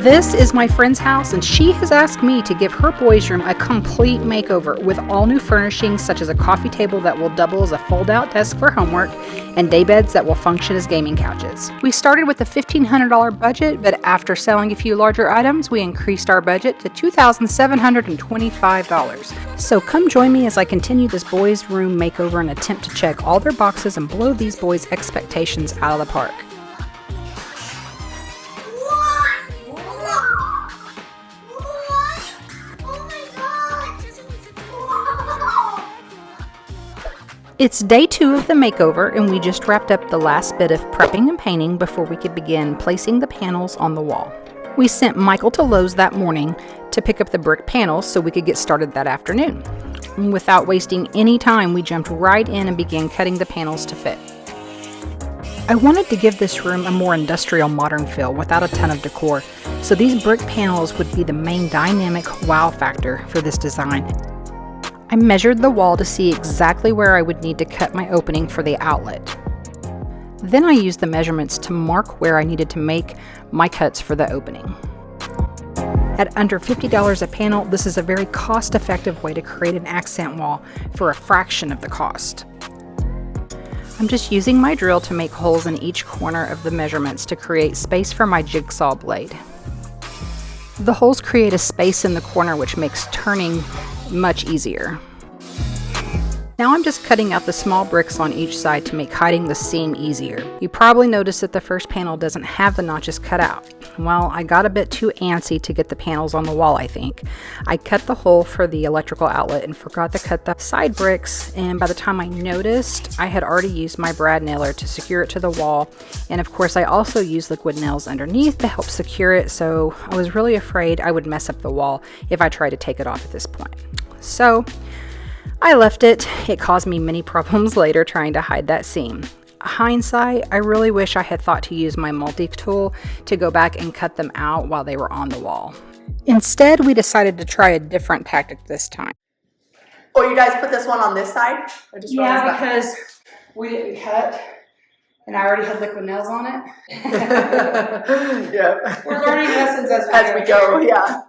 This is my friend's house, and she has asked me to give her boys' room a complete makeover with all new furnishings such as a coffee table that will double as a fold-out desk for homework and daybeds that will function as gaming couches. We started with a $1,500 budget, but after selling a few larger items, we increased our budget to $2,725. So come join me as I continue this boys' room makeover and attempt to check all their boxes and blow these boys' expectations out of the park. It's day 2 of the makeover, and we just wrapped up the last bit of prepping and painting before we could begin placing the panels on the wall. We sent Michael to Lowe's that morning to pick up the brick panels so we could get started that afternoon. And without wasting any time, we jumped right in and began cutting the panels to fit. I wanted to give this room a more industrial modern feel without a ton of decor, so these brick panels would be the main dynamic wow factor for this design. I measured the wall to see exactly where I would need to cut my opening for the outlet. Then I used the measurements to mark where I needed to make my cuts for the opening. At under $50 a panel, this is a very cost-effective way to create an accent wall for a fraction of the cost. I'm just using my drill to make holes in each corner of the measurements to create space for my jigsaw blade. The holes create a space in the corner which makes turning much easier. Now I'm just cutting out the small bricks on each side to make hiding the seam easier. You probably noticed that the first panel doesn't have the notches cut out. Well, I got a bit too antsy to get the panels on the wall, I think. I cut the hole for the electrical outlet and forgot to cut the side bricks, and by the time I noticed, I had already used my brad nailer to secure it to the wall, and of course I also used liquid nails underneath to help secure it, so I was really afraid I would mess up the wall if I tried to take it off at this point. So I left it. It caused me many problems later trying to hide that seam. Hindsight, I really wish I had thought to use my multi-tool to go back and cut them out while they were on the wall. Instead, we decided to try a different tactic this time. Oh, you guys put this one on this side? Yeah, because we didn't cut and I already had liquid nails on it. Yeah. We're learning lessons as we go, yeah.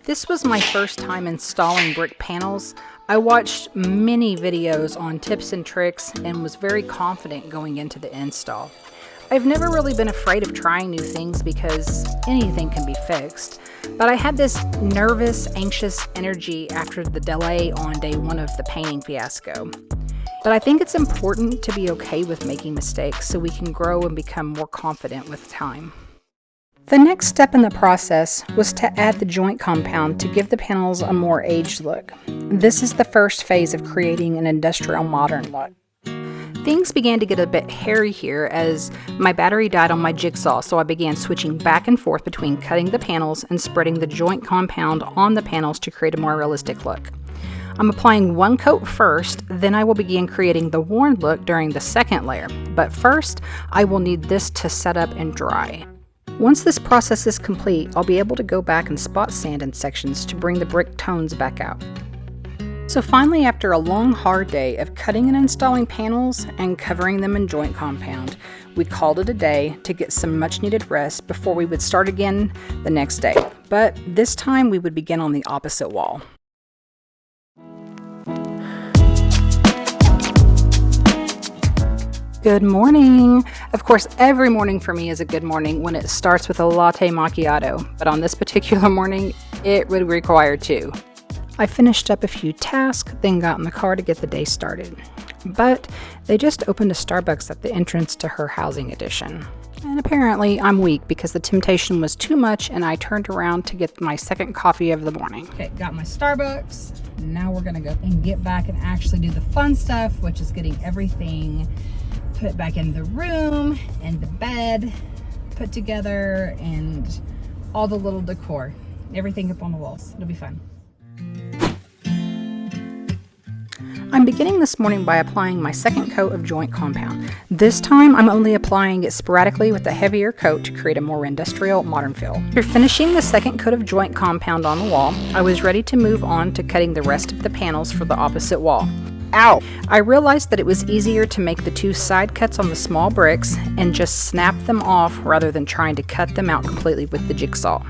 This was my first time installing brick panels. I watched many videos on tips and tricks and was very confident going into the install. I've never really been afraid of trying new things because anything can be fixed, but I had this nervous, anxious energy after the delay on day 1 of the painting fiasco. But I think it's important to be okay with making mistakes so we can grow and become more confident with time. The next step in the process was to add the joint compound to give the panels a more aged look. This is the first phase of creating an industrial modern look. Things began to get a bit hairy here as my battery died on my jigsaw, so I began switching back and forth between cutting the panels and spreading the joint compound on the panels to create a more realistic look. I'm applying 1 coat first, then I will begin creating the worn look during the second layer, but first I will need this to set up and dry. Once this process is complete, I'll be able to go back and spot sand in sections to bring the brick tones back out. So finally, after a long, hard day of cutting and installing panels and covering them in joint compound, we called it a day to get some much needed rest before we would start again the next day. But this time we would begin on the opposite wall. Good morning! Of course, every morning for me is a good morning when it starts with a latte macchiato, but on this particular morning, it would require 2. I finished up a few tasks, then got in the car to get the day started. But they just opened a Starbucks at the entrance to her housing addition. And apparently, I'm weak because the temptation was too much and I turned around to get my second coffee of the morning. Okay, got my Starbucks. Now we're gonna go and get back and actually do the fun stuff, which is getting everything put back in the room and the bed put together and all the little decor, everything up on the walls. It'll be fun. I'm beginning this morning by applying my second coat of joint compound. This time I'm only applying it sporadically with a heavier coat to create a more industrial modern feel. After finishing the second coat of joint compound on the wall, I was ready to move on to cutting the rest of the panels for the opposite wall. Ow! I realized that it was easier to make the 2 side cuts on the small bricks and just snap them off rather than trying to cut them out completely with the jigsaw.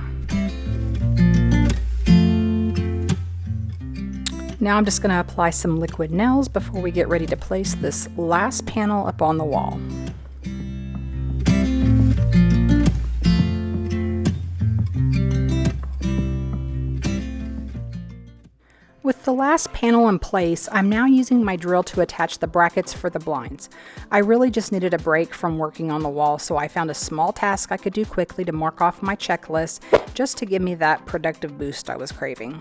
Now I'm just going to apply some liquid nails before we get ready to place this last panel up on the wall. With the last panel in place, I'm now using my drill to attach the brackets for the blinds. I really just needed a break from working on the wall, so I found a small task I could do quickly to mark off my checklist, just to give me that productive boost I was craving.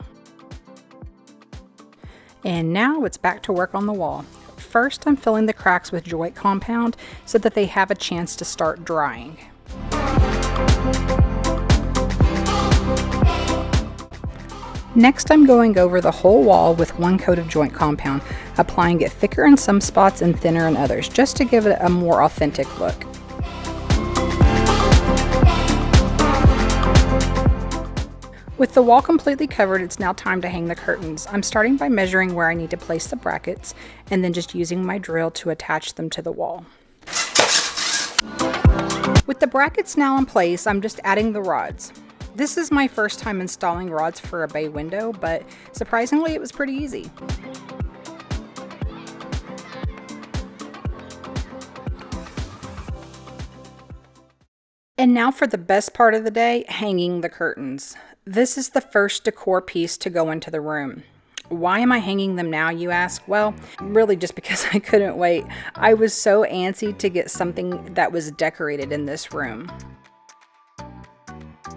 And now it's back to work on the wall. First, I'm filling the cracks with joint compound so that they have a chance to start drying. Next, I'm going over the whole wall with 1 coat of joint compound, applying it thicker in some spots and thinner in others, just to give it a more authentic look. With the wall completely covered, it's now time to hang the curtains. I'm starting by measuring where I need to place the brackets, and then just using my drill to attach them to the wall. With the brackets now in place, I'm just adding the rods. This is my first time installing rods for a bay window, but surprisingly it was pretty easy. And now for the best part of the day, hanging the curtains. This is the first decor piece to go into the room. Why am I hanging them now, you ask? Well, really just because I couldn't wait. I was so antsy to get something that was decorated in this room.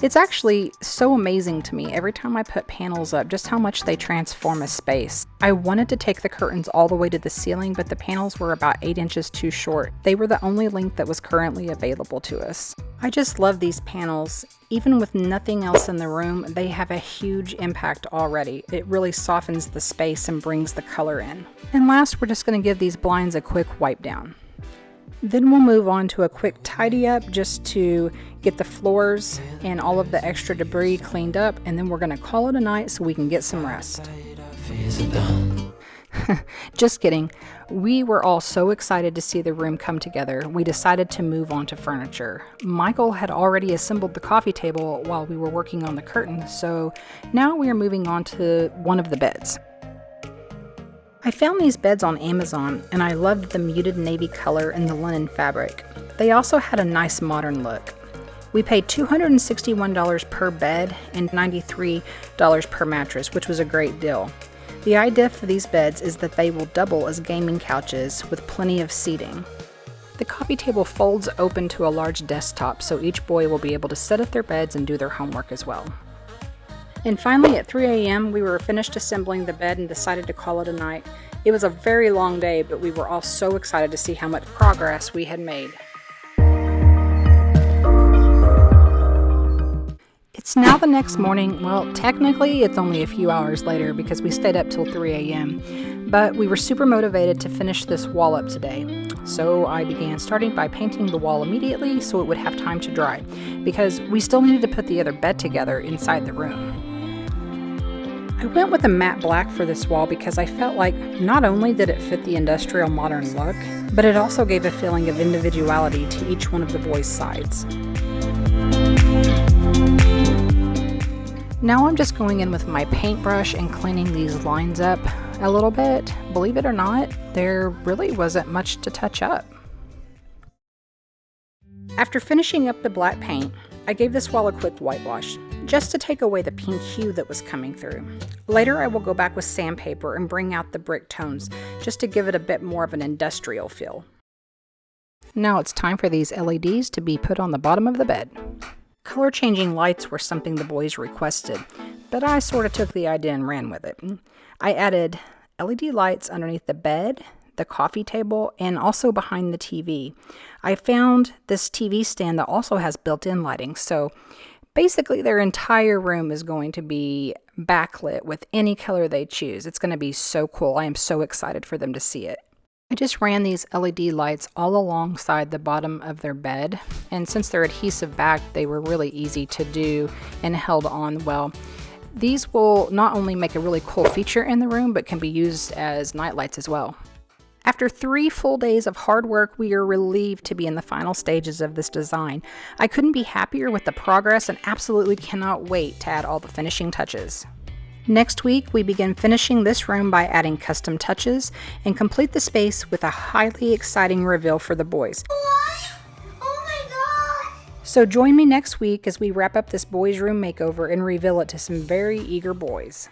It's actually so amazing to me every time I put panels up just how much they transform a space. I wanted to take the curtains all the way to the ceiling, but the panels were about 8 inches too short. They were the only length that was currently available to us. I just love these panels. Even with nothing else in the room, they have a huge impact already. It really softens the space and brings the color in. And last, we're just going to give these blinds a quick wipe down. Then we'll move on to a quick tidy up just to get the floors and all of the extra debris cleaned up, and then we're going to call it a night so we can get some rest. Just kidding. We were all so excited to see the room come together, we decided to move on to furniture. Michael had already assembled the coffee table while we were working on the curtains, so now we are moving on to one of the beds. I found these beds on Amazon, and I loved the muted navy color and the linen fabric. They also had a nice modern look. We paid $261 per bed and $93 per mattress, which was a great deal. The idea for these beds is that they will double as gaming couches with plenty of seating. The coffee table folds open to a large desktop, so each boy will be able to sit at their beds and do their homework as well. And finally, at 3 a.m., we were finished assembling the bed and decided to call it a night. It was a very long day, but we were all so excited to see how much progress we had made. It's now the next morning. Well, technically, it's only a few hours later because we stayed up till 3 a.m., but we were super motivated to finish this wall up today. So I began starting by painting the wall immediately so it would have time to dry, because we still needed to put the other bed together inside the room. I went with a matte black for this wall because I felt like not only did it fit the industrial modern look, but it also gave a feeling of individuality to each one of the boys' sides. Now I'm just going in with my paintbrush and cleaning these lines up a little bit. Believe it or not, there really wasn't much to touch up. After finishing up the black paint, I gave this wall a quick whitewash, just to take away the pink hue that was coming through. Later I will go back with sandpaper and bring out the brick tones, just to give it a bit more of an industrial feel. Now it's time for these LEDs to be put on the bottom of the bed. Color changing lights were something the boys requested, but I sort of took the idea and ran with it. I added LED lights underneath the bed, the coffee table, and also behind the TV. I found this TV stand that also has built-in lighting, so basically their entire room is going to be backlit with any color they choose. It's going to be so cool. I am so excited for them to see it. I just ran these LED lights all alongside the bottom of their bed, and since they're adhesive back, they were really easy to do and held on well. These will not only make a really cool feature in the room, but can be used as night lights as well. After 3 full days of hard work, we are relieved to be in the final stages of this design. I couldn't be happier with the progress and absolutely cannot wait to add all the finishing touches. Next week, we begin finishing this room by adding custom touches and complete the space with a highly exciting reveal for the boys. What? Oh my god! So join me next week as we wrap up this boys' room makeover and reveal it to some very eager boys.